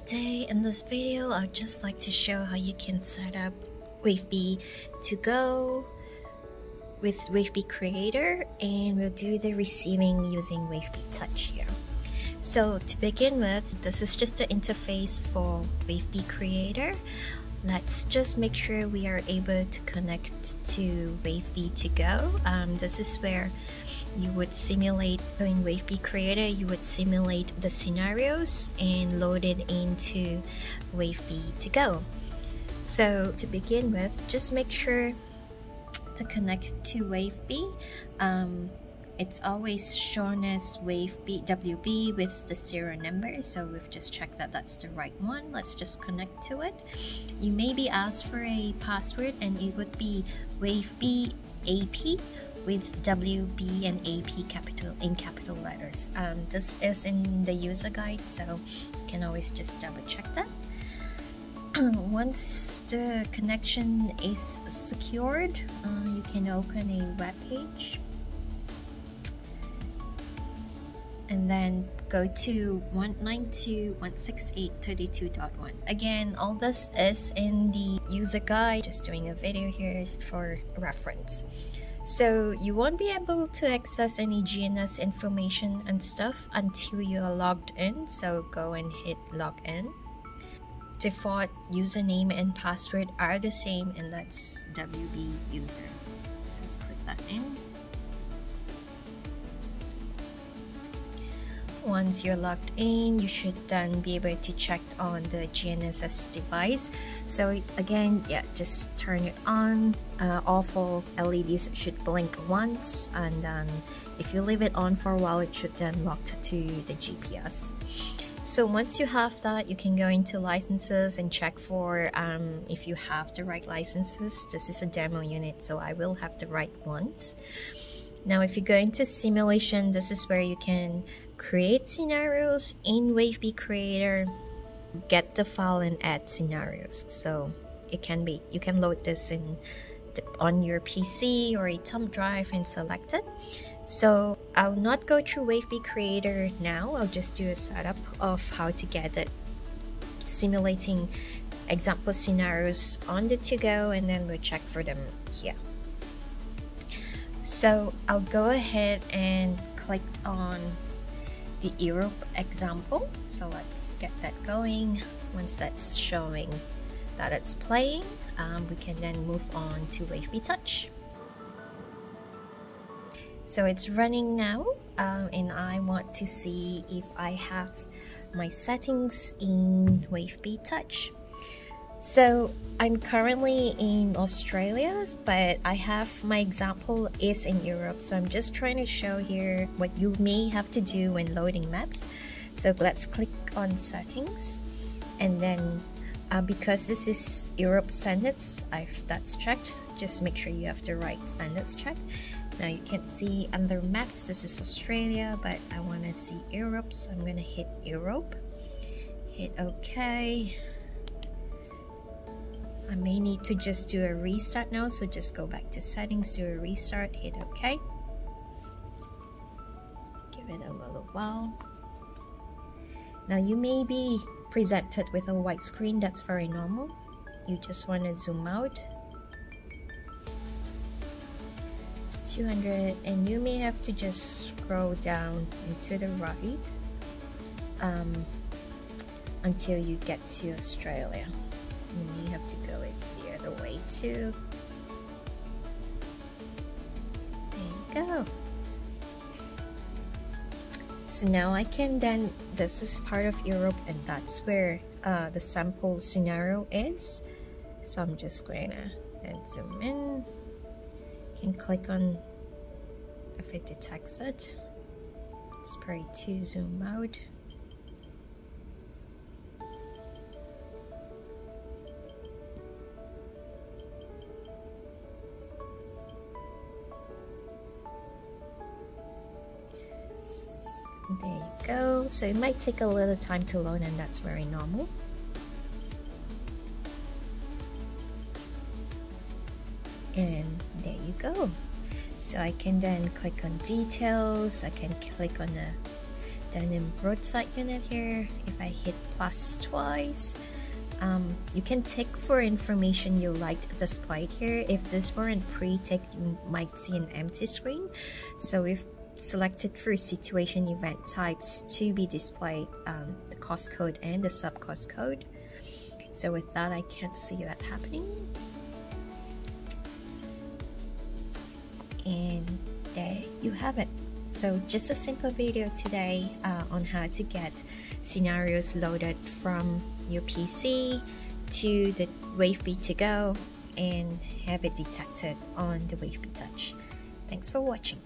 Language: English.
Good day. In this video, I'd just like to show how you can set up WaveBee to go with WaveBee Creator, and we'll do the receiving using WaveBee Touch here. So to begin with, this is just the interface for WaveBee Creator. Let's just make sure we are able to connect to WaveBee to go. This is where you would simulate, so in WaveBee Creator you would simulate the scenarios and load it into WaveBee to go. So to begin with, just make sure to connect to WaveBee. It's always shown as WaveBee WB with the serial number, so we've just checked that that's the right one. Let's just connect to it. You may be asked for a password, and it would be WaveBee AP with WB and AP in capital letters. This is in the user guide, so you can always just double check that. Once the connection is secured, you can open a web page and then go to 192.168.32.1. Again, all this is in the user guide, just doing a video here for reference. So you won't be able to access any GNS information and stuff until you are logged in, so go and hit login. Default username and password are the same, and that's WB user, so put that in. Once you're logged in, you should then be able to check on the GNSS device. So again, yeah, just turn it on. All four LEDs should blink once, and then if you leave it on for a while, it should then lock to the GPS. So once you have that, you can go into licenses and check for if you have the right licenses. This is a demo unit, so I will have the right ones. Now if you go into simulation, this is where you can create scenarios in WaveBee Creator, get the file and add scenarios. So it can be, you can load this in on your PC or a thumb drive and select it. So I'll not go through WaveBee Creator now. I'll just do a setup of how to get it simulating example scenarios on the to-go, and then we'll check for them here. So I'll go ahead and click on the Europe example. So let's get that going. Once that's showing that it's playing, we can then move on to WaveBee Touch. So it's running now, and I want to see if I have my settings in WaveBee Touch. So I'm currently in Australia, but I have my example is in Europe, so I'm just trying to show here what you may have to do when loading maps. So let's click on settings, and then because this is Europe standards, that's checked. Just make sure you have the right standards checked. Now you can see under maps, this is Australia, but I want to see Europe, so I'm going to hit Europe, hit OK. I may need to just do a restart now, so just go back to settings, do a restart, hit OK. Give it a little while. Now you may be presented with a white screen. That's very normal. You just want to zoom out. It's 200, and you may have to just scroll down and to the right until you get to Australia. You may have to go it the other way too. There you go. So now I can then, this is part of Europe, and that's where the sample scenario is. So I'm just going to then zoom in. You can click on if it detects it. It's probably to zoom out. There you go. So it might take a little time to load, and that's very normal. And there you go. So I can then click on details. I can click on the denim roadside unit here. If I hit plus twice, you can tick for information you liked displayed here. If this weren't pre-ticked, you might see an empty screen. So we've selected for situation event types to be displayed the cost code and the sub cost code. So with that, I can't see that happening. And there you have it. So just a simple video today on how to get scenarios loaded from your PC to the WaveBee to go and have it detected on the WaveBee Touch. Thanks for watching.